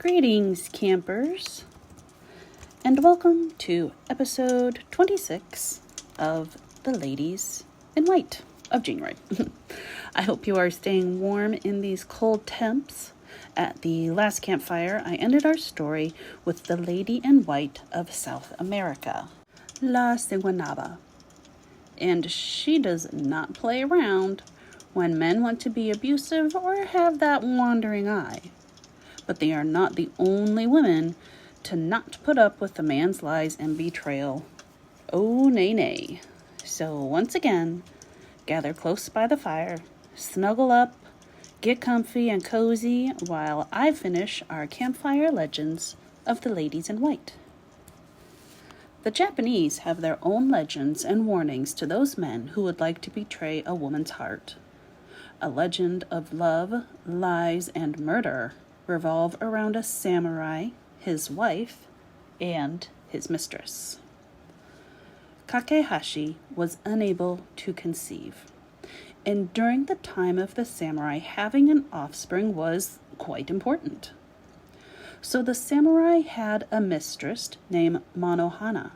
Greetings, campers, and welcome to episode 26 of The Ladies in White of January. I hope you are staying warm in these cold temps. At the last campfire, I ended our story with the Lady in White of South America, La Seguanaba. And she does not play around when men want to be abusive or have that wandering eye. But they are not the only women to not put up with a man's lies and betrayal. Oh, nay, nay. So once again, gather close by the fire, snuggle up, get comfy and cozy while I finish our campfire legends of the ladies in white. The Japanese have their own legends and warnings to those men who would like to betray a woman's heart. A legend of love, lies, and murder revolve around a samurai, his wife, and his mistress. Kakehashi was unable to conceive, and during the time of the samurai, having an offspring was quite important. So the samurai had a mistress named Manohana.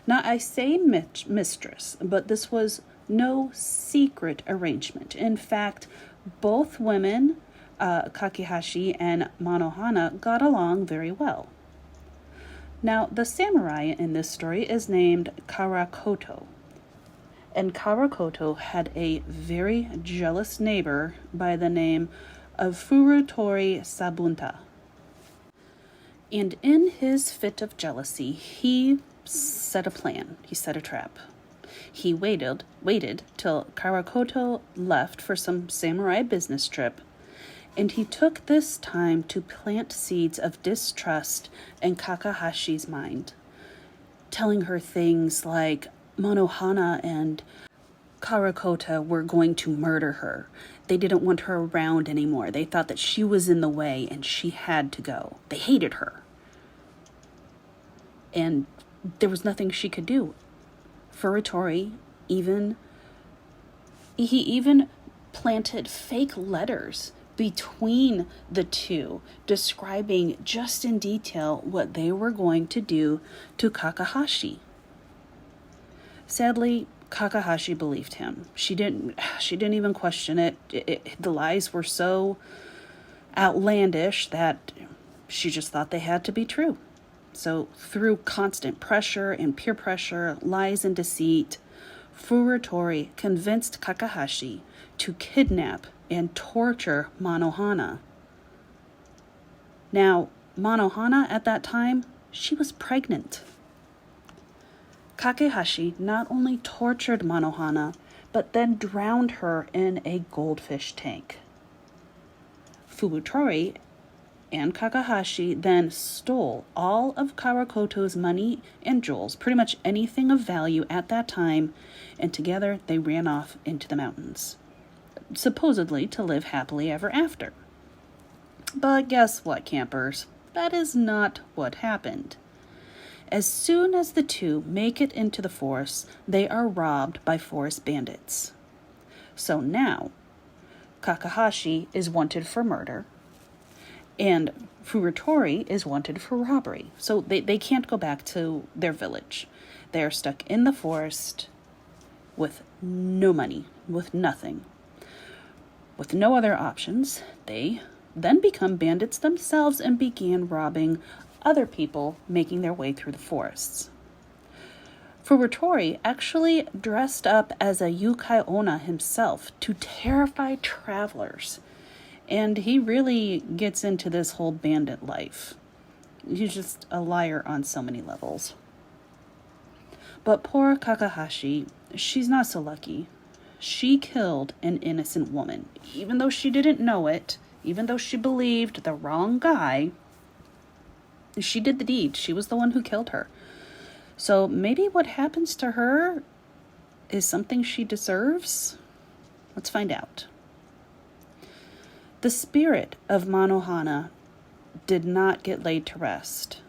Now I say mistress, but this was no secret arrangement. In fact, both women, Kakehashi and Manohana, got along very well. Now, the samurai in this story is named Karakoto. And Karakoto had a very jealous neighbor by the name of Furutori Sabunta. And in his fit of jealousy, he set a plan. He set a trap. He waited till Karakoto left for some samurai business trip, and he took this time to plant seeds of distrust in Kakahashi's mind, telling her things like Manohana and Karakota were going to murder her. They didn't want her around anymore. They thought that she was in the way and she had to go. They hated her. And there was nothing she could do. Furutori even planted fake letters between the two, describing just in detail what they were going to do to Kakahashi. Sadly, Kakahashi believed him. She didn't even question it. The lies were so outlandish that she just thought they had to be true. So through constant pressure and peer pressure, lies and deceit, Furutori convinced Kakahashi to kidnap and torture Manohana. Now, Manohana at that time, she was pregnant. Kakehashi not only tortured Manohana, but then drowned her in a goldfish tank. Furutori and Kakahashi then stole all of Karakoto's money and jewels, pretty much anything of value at that time, and together they ran off into the mountains, supposedly to live happily ever after. But guess what, campers? That is not what happened. As soon as the two make it into the forest, they are robbed by forest bandits. So now, Kakahashi is wanted for murder, and Furutori is wanted for robbery. So they can't go back to their village. They are stuck in the forest with no money, with nothing. With no other options, they then become bandits themselves and began robbing other people making their way through the forests. Furutori actually dressed up as a yukai onna himself to terrify travelers. And he really gets into this whole bandit life. He's just a liar on so many levels. But poor Kakahashi, she's not so lucky. She killed an innocent woman. Even though she didn't know it, even though she believed the wrong guy, she did the deed. She was the one who killed her. So maybe what happens to her is something she deserves? Let's find out. The spirit of Manohana did not get laid to rest.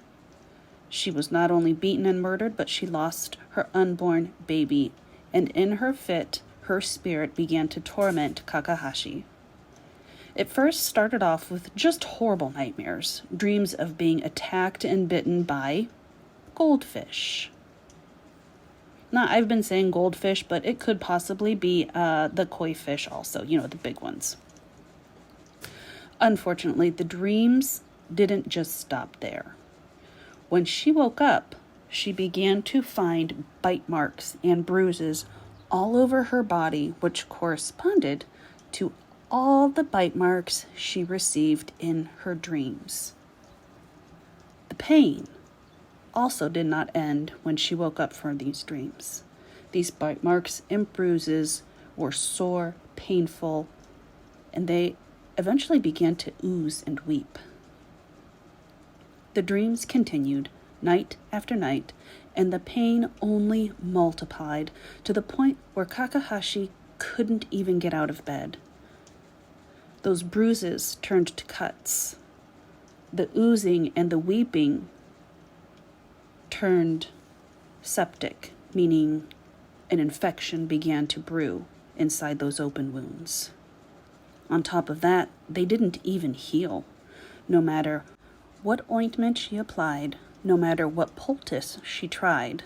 She was not only beaten and murdered, but she lost her unborn baby, and in her fit, her spirit began to torment Kakahashi. It first started off with just horrible nightmares, dreams of being attacked and bitten by goldfish. Now, I've been saying goldfish, but it could possibly be the koi fish also, the big ones. Unfortunately, the dreams didn't just stop there. When she woke up, she began to find bite marks and bruises all over her body, which corresponded to all the bite marks she received in her dreams. The pain also did not end when she woke up from these dreams. These bite marks and bruises were sore, painful, and they eventually began to ooze and weep. The dreams continued night after night, and the pain only multiplied to the point where Kakahashi couldn't even get out of bed. Those bruises turned to cuts. The oozing and the weeping turned septic, meaning an infection began to brew inside those open wounds. On top of that, they didn't even heal. No matter what ointment she applied, no matter what poultice she tried,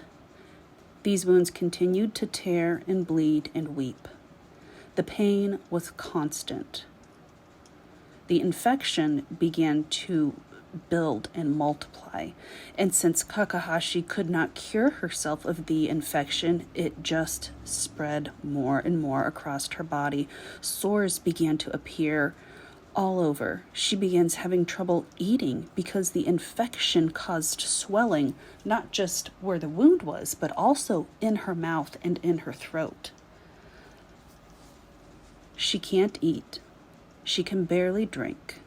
these wounds continued to tear and bleed and weep. The pain was constant. The infection began to build and multiply, and since Kakahashi could not cure herself of the infection, it just spread more and more across her body. Sores began to appear all over. She begins having trouble eating because the infection caused swelling, not just where the wound was, but also in her mouth and in her throat. She can't eat. She can barely drink.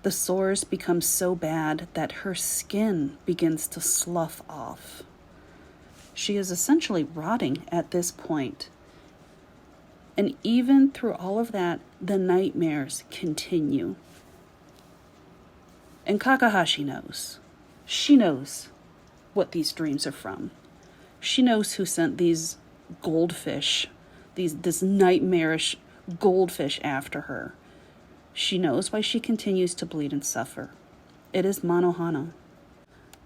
The sores become so bad that her skin begins to slough off. She is essentially rotting at this point. And even through all of that, the nightmares continue. And Kakahashi knows. She knows what these dreams are from. She knows who sent these goldfish, this nightmarish goldfish after her. She knows why she continues to bleed and suffer. It is Manohana.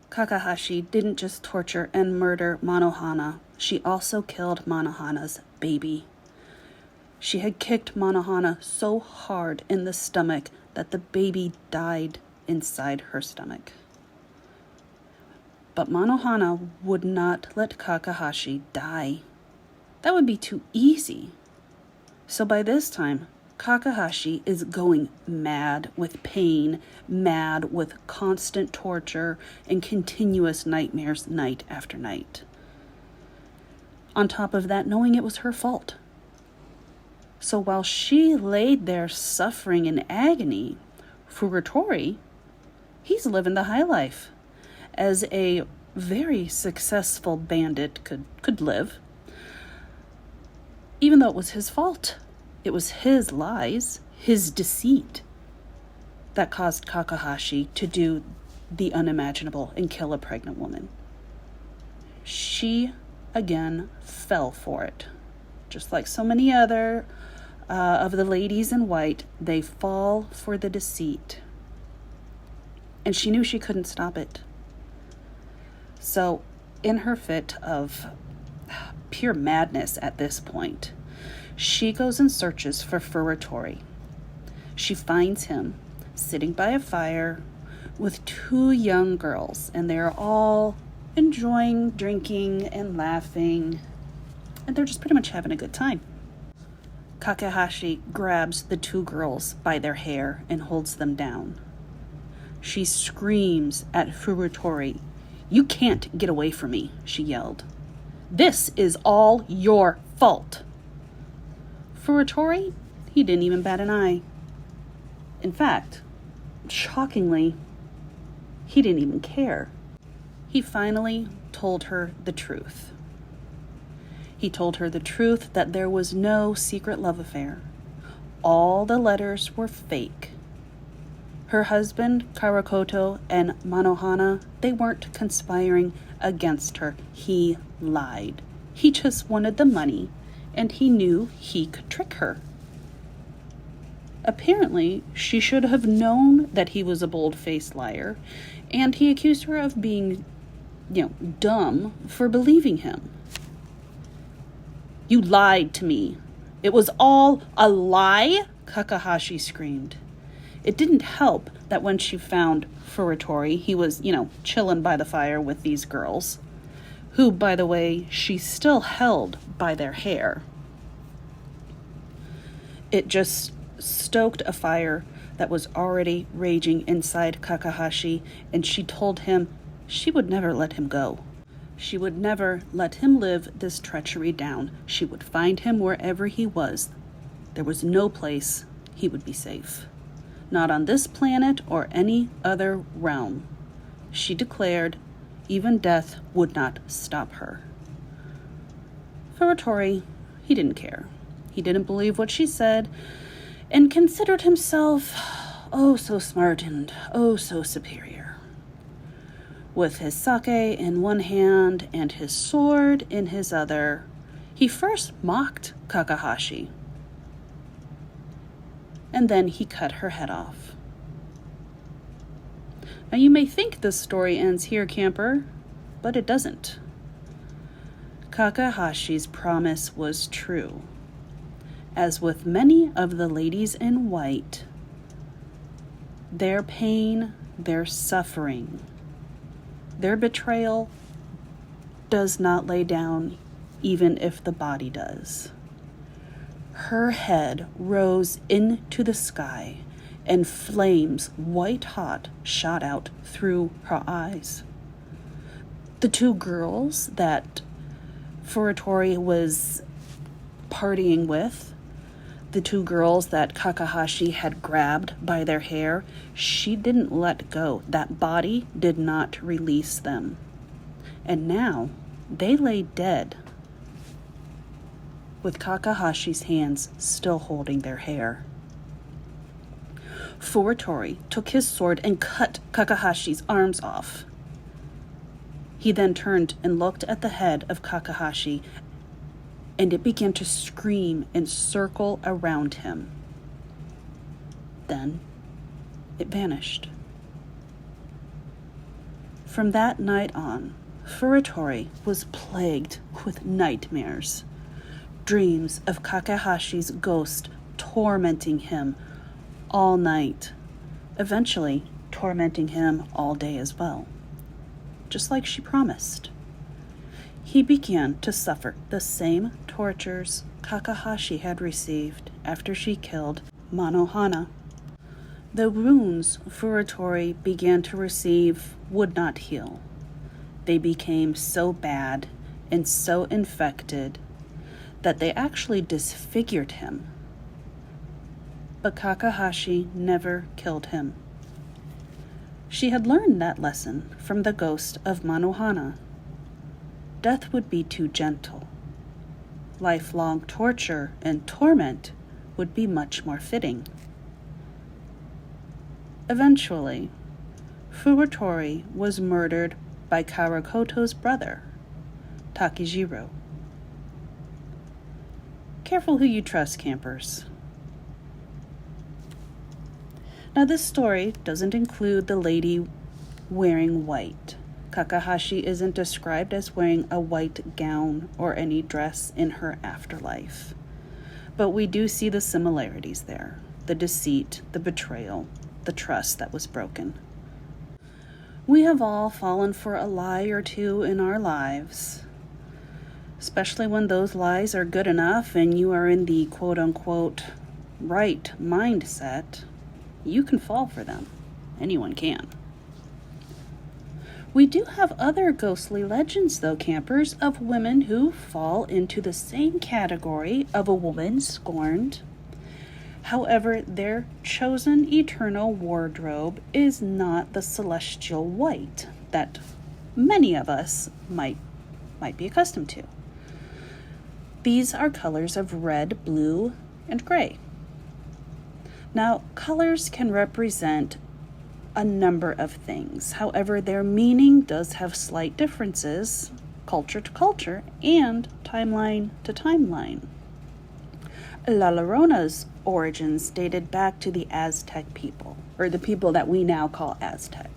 Kakahashi didn't just torture and murder Manohana. She also killed Manohana's baby. She had kicked Manohana so hard in the stomach that the baby died inside her stomach. But Manohana would not let Kakahashi die. That would be too easy. So by this time, Kakahashi is going mad with pain, mad with constant torture and continuous nightmares night after night. On top of that, knowing it was her fault. So while she laid there suffering in agony, Furutori, he's living the high life as a very successful bandit could live. Even though it was his fault. It was his lies, his deceit, that caused Kakahashi to do the unimaginable and kill a pregnant woman. She, again, fell for it. Just like so many other of the ladies in white, they fall for the deceit. And she knew she couldn't stop it. So, in her fit of pure madness at this point, she goes and searches for Furutori. She finds him sitting by a fire with two young girls, and they're all enjoying drinking and laughing, and they're just pretty much having a good time. Kakahashi grabs the two girls by their hair and holds them down. She screams at Furutori. "You can't get away from me," she yelled. "This is all your fault." Furutori, he didn't even bat an eye. In fact, shockingly, he didn't even care. He finally told her the truth. He told her the truth that there was no secret love affair. All the letters were fake. Her husband, Karakoto, and Manohana, they weren't conspiring against her. He lied. He just wanted the money, and he knew he could trick her. Apparently, she should have known that he was a bold-faced liar, and he accused her of being, dumb for believing him. "You lied to me. It was all a lie?" Kakahashi screamed. It didn't help that when she found Furutori, he was, chilling by the fire with these girls, who, by the way, she still held by their hair. It just stoked a fire that was already raging inside Kakahashi, and she told him she would never let him go. She would never let him live this treachery down. She would find him wherever he was. There was no place he would be safe. Not on this planet or any other realm. She declared even death would not stop her. Furutori, he didn't care. He didn't believe what she said and considered himself oh so smart and oh so superior. With his sake in one hand and his sword in his other, he first mocked Kakahashi, and then he cut her head off. Now you may think this story ends here, camper, but it doesn't. Kakahashi's promise was true. As with many of the ladies in white, their pain, their suffering, their betrayal does not lay down even if the body does. Her head rose into the sky, and flames white hot shot out through her eyes. The two girls that Furutori was partying with, the two girls that Kakahashi had grabbed by their hair, she didn't let go. That body did not release them. And now they lay dead, with Kakahashi's hands still holding their hair. Furutori took his sword and cut Kakahashi's arms off. He then turned and looked at the head of Kakahashi, and it began to scream and circle around him. Then it vanished. From that night on, Furutori was plagued with nightmares, dreams of Kakahashi's ghost tormenting him all night, eventually tormenting him all day as well, just like she promised. He began to suffer the same tortures Kakahashi had received after she killed Manohana. The wounds Furutori began to receive would not heal. They became so bad and so infected that they actually disfigured him. But Kakahashi never killed him. She had learned that lesson from the ghost of Manohana. Death would be too gentle. Lifelong torture and torment would be much more fitting. Eventually, Furutori was murdered by Karakoto's brother, Takijiro. Careful who you trust, campers. Now, this story doesn't include the lady wearing white. Kakahashi isn't described as wearing a white gown or any dress in her afterlife. But we do see the similarities there. The deceit, the betrayal, the trust that was broken. We have all fallen for a lie or two in our lives, especially when those lies are good enough and you are in the quote-unquote right mindset. You can fall for them. Anyone can. We do have other ghostly legends, though, campers, of women who fall into the same category of a woman scorned. However, their chosen eternal wardrobe is not the celestial white that many of us might be accustomed to. These are colors of red, blue, and gray. Now, colors can represent a number of things. However, their meaning does have slight differences, culture to culture and timeline to timeline. La Llorona's origins dated back to the Aztec people, or the people that we now call Aztec.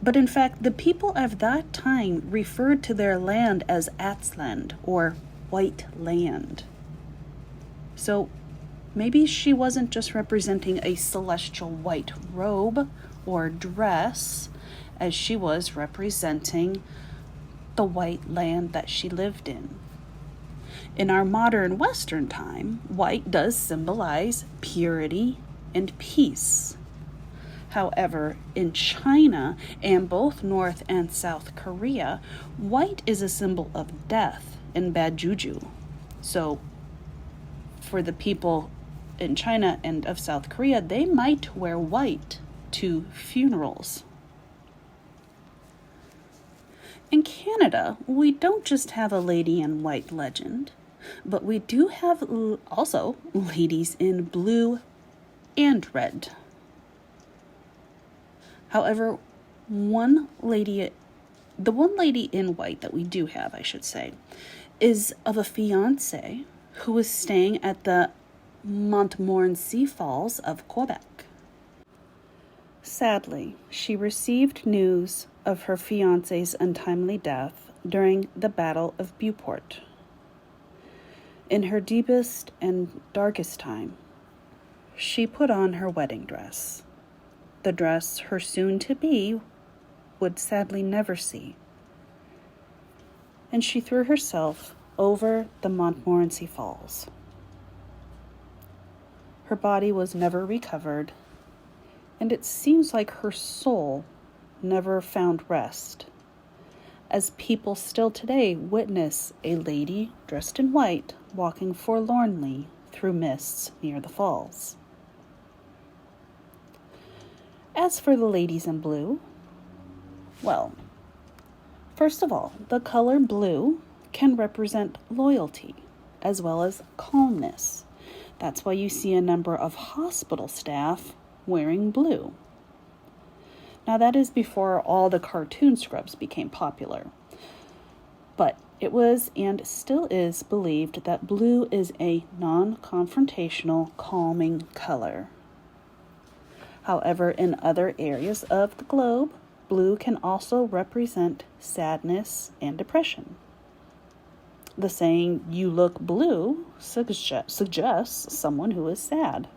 But in fact, the people of that time referred to their land as Aztlan, or white land. So maybe she wasn't just representing a celestial white robe or dress, as she was representing the white land that she lived in. In our modern Western time, white does symbolize purity and peace. However, in China and both North and South Korea, white is a symbol of death and bad juju. So, for the people in China and of South Korea, they might wear white to funerals. In Canada, we don't just have a lady in white legend, but we do have also ladies in blue and red. However, the one lady in white that we do have, I should say, is of a fiancé who was staying at the Montmorency Falls of Quebec. Sadly, she received news of her fiancé's untimely death during the Battle of Beauport. In her deepest and darkest time, she put on her wedding dress, the dress her soon-to-be would sadly never see, and she threw herself over the Montmorency Falls. Her body was never recovered, and it seems like her soul never found rest, as people still today witness a lady dressed in white walking forlornly through mists near the falls. As for the ladies in blue, well, first of all, the color blue can represent loyalty as well as calmness. That's why you see a number of hospital staff wearing blue. Now that is before all the cartoon scrubs became popular. But it was and still is believed that blue is a non-confrontational, calming color. However, in other areas of the globe, blue can also represent sadness and depression. The saying, "you look blue," suggests someone who is sad.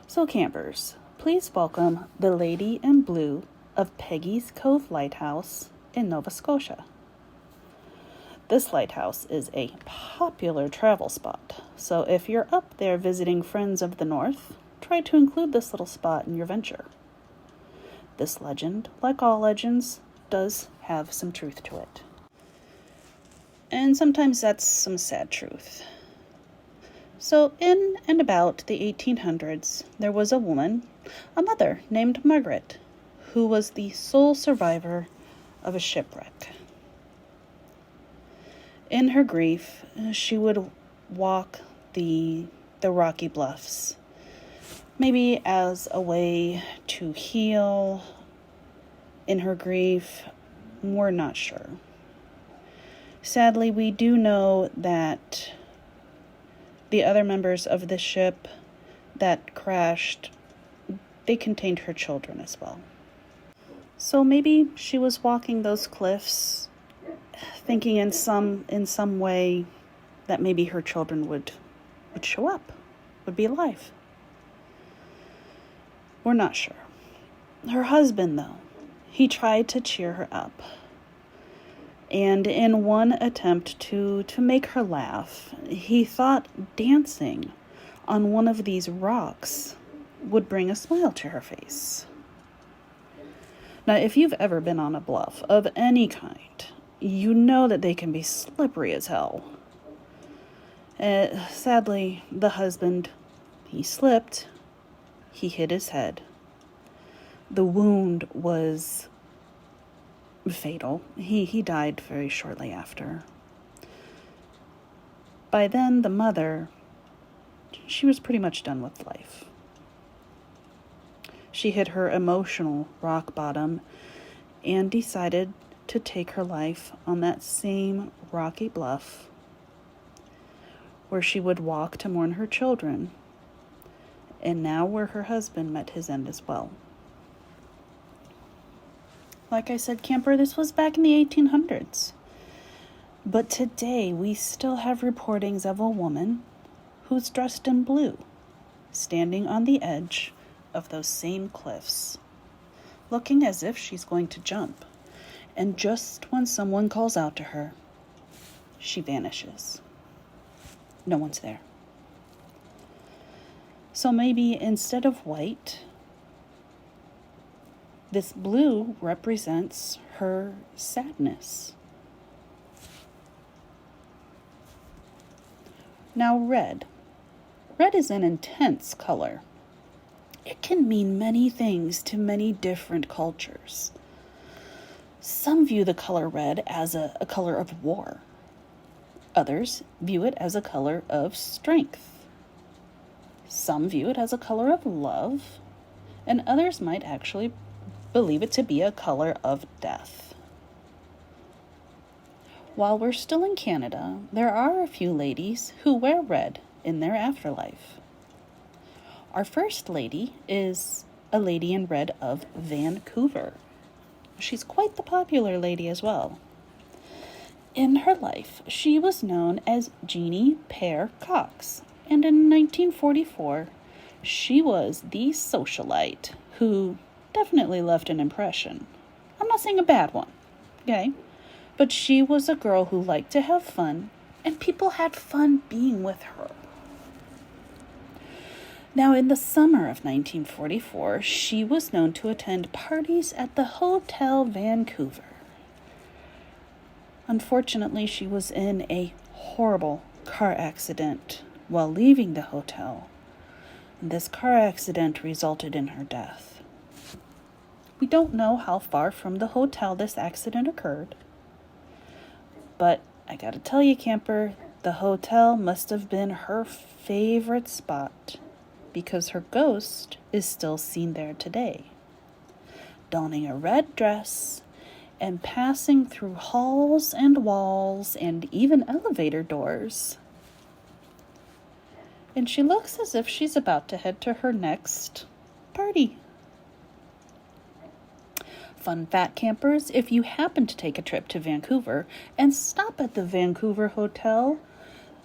So campers, please welcome the lady in blue of Peggy's Cove Lighthouse in Nova Scotia. This lighthouse is a popular travel spot, so if you're up there visiting friends of the North, try to include this little spot in your venture. This legend, like all legends, does have some truth to it. And sometimes that's some sad truth. So in and about the 1800s, there was a woman, a mother named Margaret, who was the sole survivor of a shipwreck. In her grief, she would walk the rocky bluffs, maybe as a way to heal in her grief. We're not sure. Sadly, we do know that the other members of the ship that crashed, they contained her children as well. So maybe she was walking those cliffs, thinking in some way that maybe her children would show up, would be alive. We're not sure. Her husband, though, he tried to cheer her up. And in one attempt to make her laugh, he thought dancing on one of these rocks would bring a smile to her face. Now, if you've ever been on a bluff of any kind, you know that they can be slippery as hell. Sadly, the husband, he slipped, he hit his head. The wound was fatal. He died very shortly after. By then, the mother, she was pretty much done with life. She hit her emotional rock bottom and decided to take her life on that same rocky bluff. where she would walk to mourn her children, and now where her husband met his end as well. Like I said, Camper, this was back in the 1800s. But today we still have reportings of a woman who's dressed in blue, standing on the edge of those same cliffs, looking as if she's going to jump. And just when someone calls out to her, she vanishes. No one's there. So maybe instead of white, this blue represents her sadness. Now red. Red is an intense color. It can mean many things to many different cultures. Some view the color red as a color of war. Others view it as a color of strength. Some view it as a color of love, and others might actually believe it to be a color of death. While we're still in Canada, there are a few ladies who wear red in their afterlife. Our first lady is a lady in red of Vancouver. She's quite the popular lady as well. In her life, she was known as Jeannie Pear Cox, and in 1944, she was the socialite who definitely left an impression. I'm not saying a bad one, okay? But she was a girl who liked to have fun, and people had fun being with her. Now, in the summer of 1944, she was known to attend parties at the Hotel Vancouver. Unfortunately, she was in a horrible car accident while leaving the hotel. This car accident resulted in her death. We don't know how far from the hotel this accident occurred, but I gotta tell you, Camper, the hotel must have been her favorite spot because her ghost is still seen there today, donning a red dress and passing through halls and walls and even elevator doors. And she looks as if she's about to head to her next party. Fun fact, campers, if you happen to take a trip to Vancouver and stop at the Vancouver Hotel,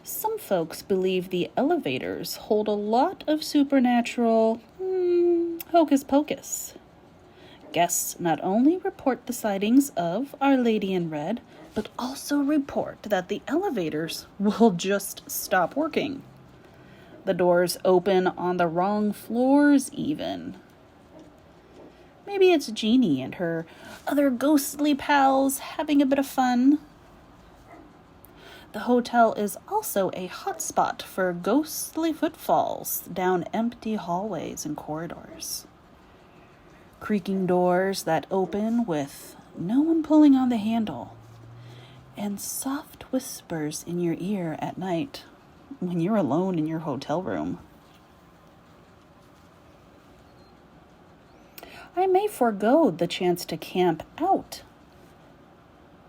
some folks believe the elevators hold a lot of supernatural hocus pocus. Guests not only report the sightings of Our Lady in Red, but also report that the elevators will just stop working. The doors open on the wrong floors even. Maybe it's Jeannie and her other ghostly pals having a bit of fun. The hotel is also a hotspot for ghostly footfalls down empty hallways and corridors. Creaking doors that open with no one pulling on the handle, and soft whispers in your ear at night when you're alone in your hotel room. I may forego the chance to camp out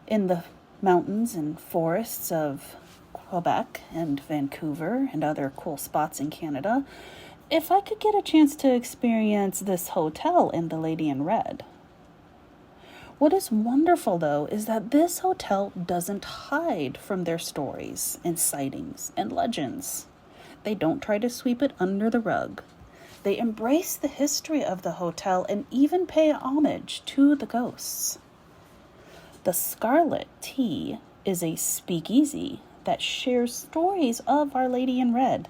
in the mountains and forests of Quebec and Vancouver and other cool spots in Canada if I could get a chance to experience this hotel in the Lady in Red. What is wonderful, though, is that this hotel doesn't hide from their stories and sightings and legends. They don't try to sweep it under the rug. They embrace the history of the hotel and even pay homage to the ghosts. The Scarlet Tea is a speakeasy that shares stories of Our Lady in Red.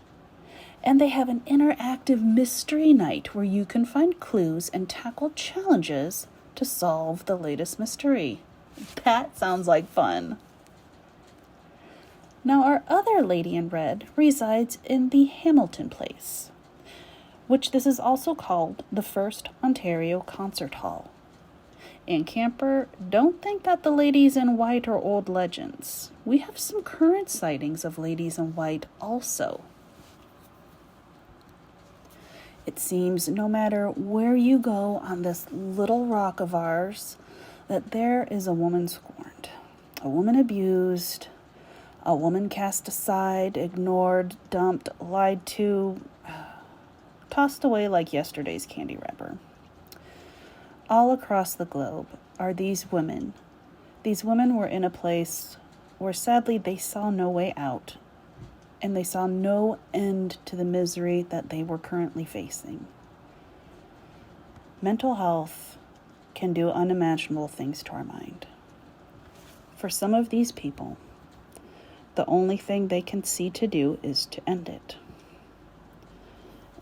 And they have an interactive mystery night where you can find clues and tackle challenges to solve the latest mystery. That sounds like fun. Now, our other Lady in Red resides in the Hamilton Place, which this is also called the First Ontario Concert Hall. And camper, don't think that the ladies in white are old legends. We have some current sightings of ladies in white also. It seems no matter where you go on this little rock of ours, that there is a woman scorned, a woman abused, A woman cast aside, ignored, dumped, lied to, tossed away like yesterday's candy wrapper. All across the globe are these women. These women were in a place where sadly they saw no way out, and they saw no end to the misery that they were currently facing. Mental health can do unimaginable things to our mind. For some of these people, the only thing they can see to do is to end it.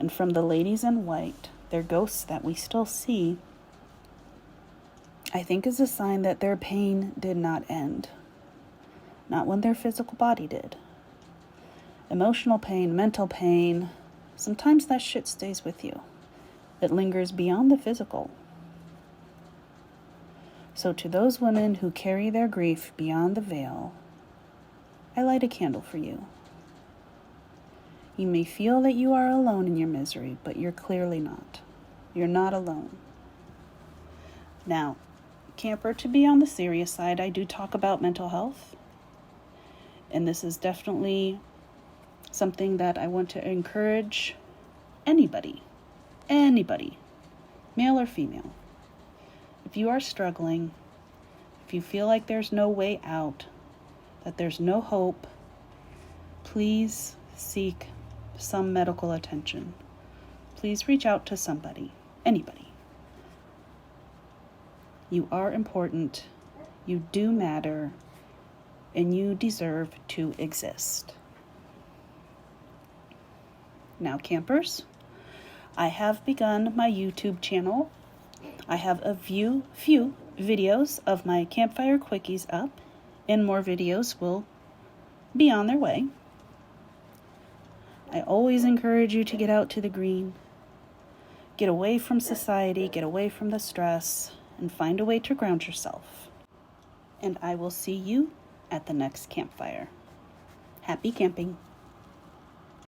And from the ladies in white, their ghosts that we still see, I think is a sign that their pain did not end. Not when their physical body did. Emotional pain, mental pain, sometimes that shit stays with you. It lingers beyond the physical. So to those women who carry their grief beyond the veil, I light a candle for you. You may feel that you are alone in your misery, but you're clearly not. You're not alone. Now, camper, to be on the serious side, I do talk about mental health. And this is definitely something that I want to encourage anybody, male or female. If you are struggling, if you feel like there's no way out, that there's no hope, please seek some medical attention. Please reach out to somebody, anybody. You are important, you do matter, and you deserve to exist. Now, campers, I have begun my YouTube channel. I have a few videos of my Campfire quickies up, and more videos will be on their way. I always encourage you to get out to the green, get away from society, get away from the stress, and find a way to ground yourself. And I will see you at the next campfire. Happy camping.